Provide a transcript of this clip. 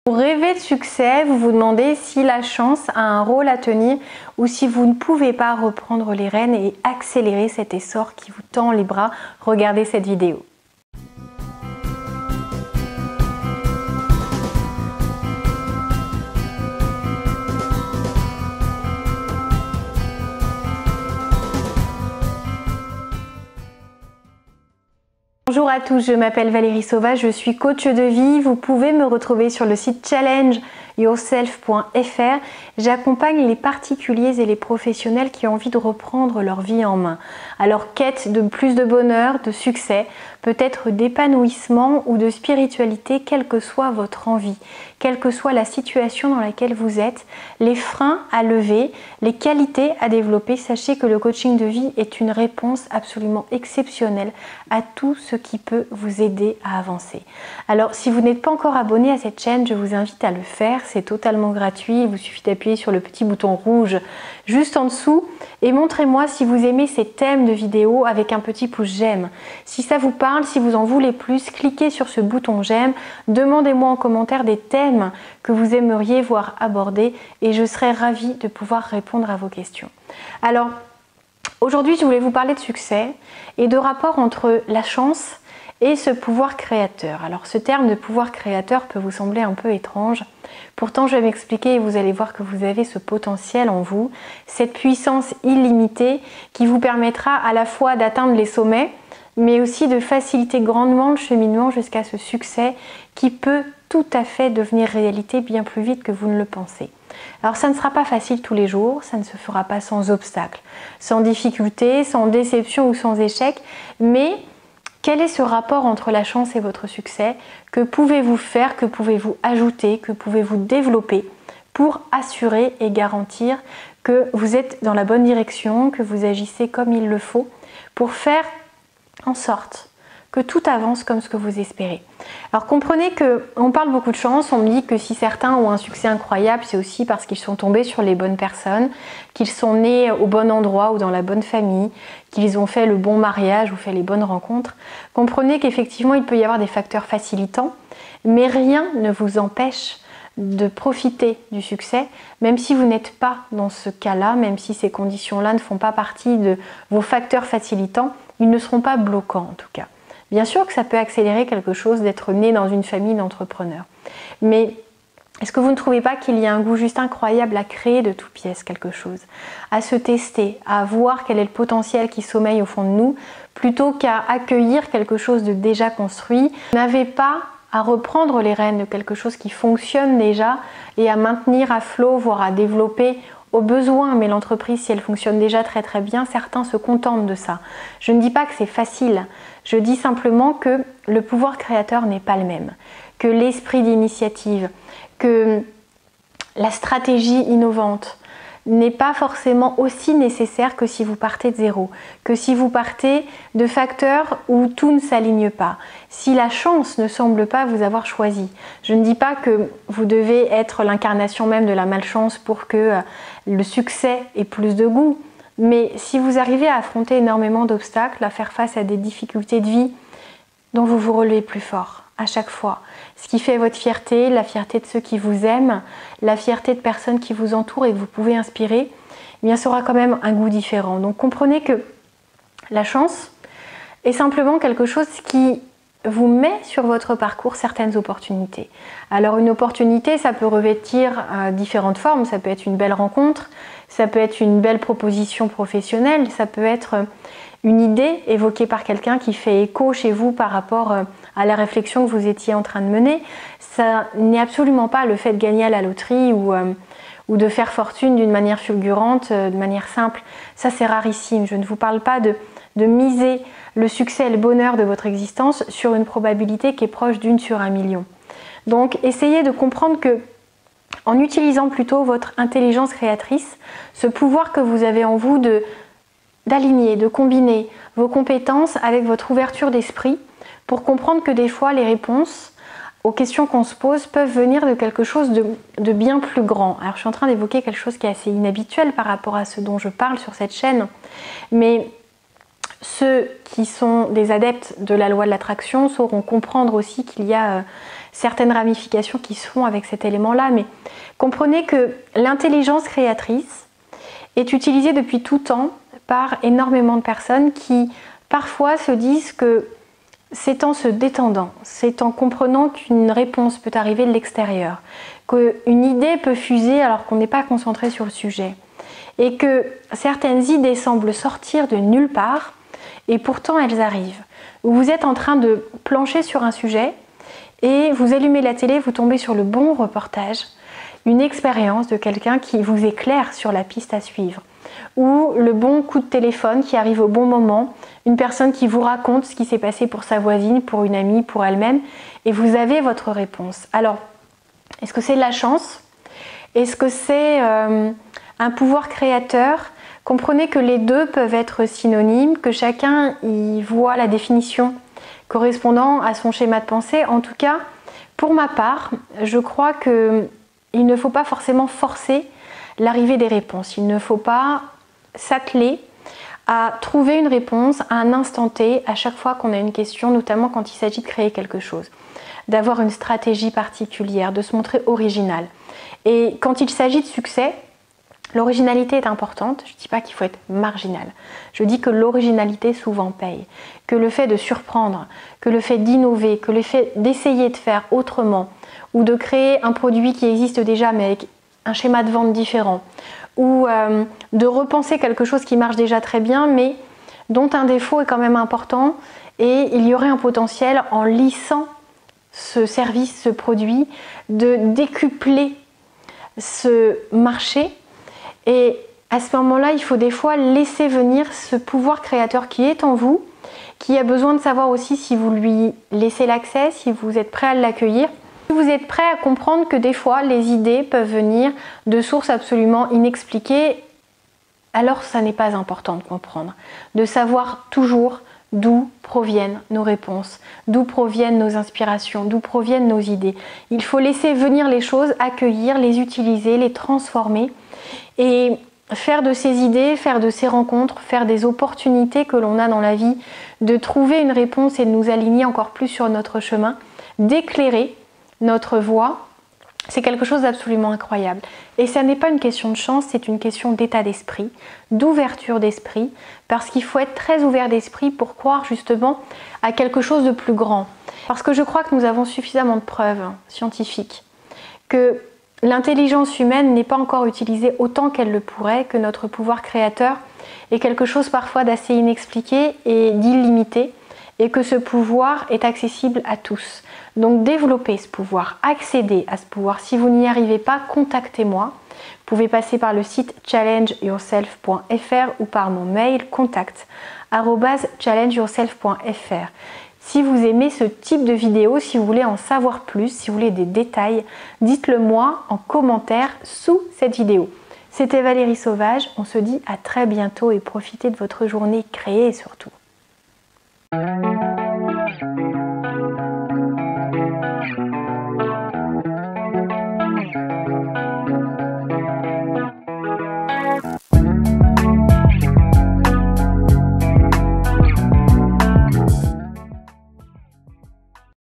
Pour rêver de succès, vous vous demandez si la chance a un rôle à tenir ou si vous ne pouvez pas reprendre les rênes et accélérer cet essor qui vous tend les bras. Regardez cette vidéo. Bonjour à tous, je m'appelle Valérie Sauvage, je suis coach de vie. Vous pouvez me retrouver sur le site challengeyourself.fr. J'accompagne les particuliers et les professionnels qui ont envie de reprendre leur vie en main. Alors, quête de plus de bonheur, de succès, peut-être d'épanouissement ou de spiritualité, quelle que soit votre envie, quelle que soit la situation dans laquelle vous êtes, les freins à lever, les qualités à développer, sachez que le coaching de vie est une réponse absolument exceptionnelle à tout ce qui peut vous aider à avancer. Alors, si vous n'êtes pas encore abonné à cette chaîne, je vous invite à le faire, c'est totalement gratuit, il vous suffit d'appuyer sur le petit bouton rouge juste en dessous et montrez-moi si vous aimez ces thèmes de vidéos avec un petit pouce j'aime. Si ça vous parle, si vous en voulez plus, cliquez sur ce bouton j'aime, demandez-moi en commentaire des thèmes que vous aimeriez voir abordés et je serai ravie de pouvoir répondre à vos questions. Alors, aujourd'hui, je voulais vous parler de succès et de rapport entre la chance et ce pouvoir créateur. Alors, ce terme de pouvoir créateur peut vous sembler un peu étrange. Pourtant, je vais m'expliquer et vous allez voir que vous avez ce potentiel en vous, cette puissance illimitée qui vous permettra à la fois d'atteindre les sommets, mais aussi de faciliter grandement le cheminement jusqu'à ce succès qui peut tout à fait devenir réalité bien plus vite que vous ne le pensez. Alors ça ne sera pas facile tous les jours, ça ne se fera pas sans obstacles, sans difficultés, sans déception ou sans échec, mais quel est ce rapport entre la chance et votre succès? Que pouvez-vous faire, que pouvez-vous ajouter, que pouvez-vous développer pour assurer et garantir que vous êtes dans la bonne direction, que vous agissez comme il le faut, pour faire en sorte que tout avance comme ce que vous espérez. Alors comprenez qu'on parle beaucoup de chance, on me dit que si certains ont un succès incroyable, c'est aussi parce qu'ils sont tombés sur les bonnes personnes, qu'ils sont nés au bon endroit ou dans la bonne famille, qu'ils ont fait le bon mariage ou fait les bonnes rencontres. Comprenez qu'effectivement il peut y avoir des facteurs facilitants, mais rien ne vous empêche de profiter du succès, même si vous n'êtes pas dans ce cas-là, même si ces conditions-là ne font pas partie de vos facteurs facilitants, ils ne seront pas bloquants en tout cas. Bien sûr que ça peut accélérer quelque chose d'être né dans une famille d'entrepreneurs. Mais est-ce que vous ne trouvez pas qu'il y a un goût juste incroyable à créer de toutes pièces quelque chose, à se tester, à voir quel est le potentiel qui sommeille au fond de nous, plutôt qu'à accueillir quelque chose de déjà construit? Vous n'avez pas à reprendre les rênes de quelque chose qui fonctionne déjà et à maintenir à flot, voire à développer au besoin, mais l'entreprise, si elle fonctionne déjà très très bien, certains se contentent de ça. Je ne dis pas que c'est facile, je dis simplement que le pouvoir créateur n'est pas le même, que l'esprit d'initiative, que la stratégie innovante n'est pas forcément aussi nécessaire que si vous partez de zéro, que si vous partez de facteurs où tout ne s'aligne pas, si la chance ne semble pas vous avoir choisi. Je ne dis pas que vous devez être l'incarnation même de la malchance pour que le succès ait plus de goût, mais si vous arrivez à affronter énormément d'obstacles, à faire face à des difficultés de vie dont vous vous relevez plus fort à chaque fois, ce qui fait votre fierté, la fierté de ceux qui vous aiment, la fierté de personnes qui vous entourent et que vous pouvez inspirer, eh bien ça aura quand même un goût différent. Donc comprenez que la chance est simplement quelque chose qui vous met sur votre parcours certaines opportunités. Alors une opportunité, ça peut revêtir différentes formes, ça peut être une belle rencontre, ça peut être une belle proposition professionnelle, ça peut être une idée évoquée par quelqu'un qui fait écho chez vous par rapport à la réflexion que vous étiez en train de mener. Ça n'est absolument pas le fait de gagner à la loterie ou de faire fortune d'une manière fulgurante, de manière simple. Ça c'est rarissime. Je ne vous parle pas de miser le succès et le bonheur de votre existence sur une probabilité qui est proche d'1 sur 1 million. Donc essayez de comprendre que en utilisant plutôt votre intelligence créatrice, ce pouvoir que vous avez en vous d'aligner, de combiner vos compétences avec votre ouverture d'esprit pour comprendre que des fois les réponses aux questions qu'on se pose peuvent venir de quelque chose de bien plus grand. Alors je suis en train d'évoquer quelque chose qui est assez inhabituel par rapport à ce dont je parle sur cette chaîne, mais ceux qui sont des adeptes de la loi de l'attraction sauront comprendre aussi qu'il y a certaines ramifications qui se font avec cet élément-là, mais comprenez que l'intelligence créatrice est utilisée depuis tout temps par énormément de personnes qui parfois se disent que c'est en se détendant, c'est en comprenant qu'une réponse peut arriver de l'extérieur, qu'une idée peut fuser alors qu'on n'est pas concentré sur le sujet, et que certaines idées semblent sortir de nulle part, et pourtant elles arrivent. Vous êtes en train de plancher sur un sujet, et vous allumez la télé, vous tombez sur le bon reportage, une expérience de quelqu'un qui vous éclaire sur la piste à suivre, ou le bon coup de téléphone qui arrive au bon moment, une personne qui vous raconte ce qui s'est passé pour sa voisine, pour une amie, pour elle-même, et vous avez votre réponse. Alors, est-ce que c'est de la chance? Est-ce que c'est un pouvoir créateur? Comprenez que les deux peuvent être synonymes, que chacun y voit la définition correspondant à son schéma de pensée. En tout cas, pour ma part, je crois qu'il ne faut pas forcément forcer l'arrivée des réponses. Il ne faut pas s'atteler à trouver une réponse à un instant T à chaque fois qu'on a une question, notamment quand il s'agit de créer quelque chose, d'avoir une stratégie particulière, de se montrer original. Et quand il s'agit de succès, l'originalité est importante. Je ne dis pas qu'il faut être marginal. Je dis que l'originalité souvent paye, que le fait de surprendre, que le fait d'innover, que le fait d'essayer de faire autrement ou de créer un produit qui existe déjà mais avec un schéma de vente différent, ou de repenser quelque chose qui marche déjà très bien mais dont un défaut est quand même important, et il y aurait un potentiel en lissant ce service, ce produit, de décupler ce marché. Et à ce moment-là, il faut des fois laisser venir ce pouvoir créateur qui est en vous, qui a besoin de savoir aussi si vous lui laissez l'accès, si vous êtes prêt à l'accueillir. Vous êtes prêt à comprendre que des fois les idées peuvent venir de sources absolument inexpliquées, alors ça n'est pas important de comprendre, de savoir toujours d'où proviennent nos réponses, d'où proviennent nos inspirations, d'où proviennent nos idées. Il faut laisser venir les choses, accueillir, les utiliser, les transformer et faire de ces idées, faire de ces rencontres, faire des opportunités que l'on a dans la vie, de trouver une réponse et de nous aligner encore plus sur notre chemin, d'éclairer notre voie, c'est quelque chose d'absolument incroyable. Et ça n'est pas une question de chance, c'est une question d'état d'esprit, d'ouverture d'esprit, parce qu'il faut être très ouvert d'esprit pour croire justement à quelque chose de plus grand. Parce que je crois que nous avons suffisamment de preuves scientifiques que l'intelligence humaine n'est pas encore utilisée autant qu'elle le pourrait, que notre pouvoir créateur est quelque chose parfois d'assez inexpliqué et d'illimité, et que ce pouvoir est accessible à tous. Donc développez ce pouvoir, accédez à ce pouvoir. Si vous n'y arrivez pas, contactez-moi. Vous pouvez passer par le site challengeyourself.fr ou par mon mail contact@challengeyourself.fr. Si vous aimez ce type de vidéo, si vous voulez en savoir plus, si vous voulez des détails, dites-le moi en commentaire sous cette vidéo. C'était Valérie Sauvage, on se dit à très bientôt et profitez de votre journée créée surtout.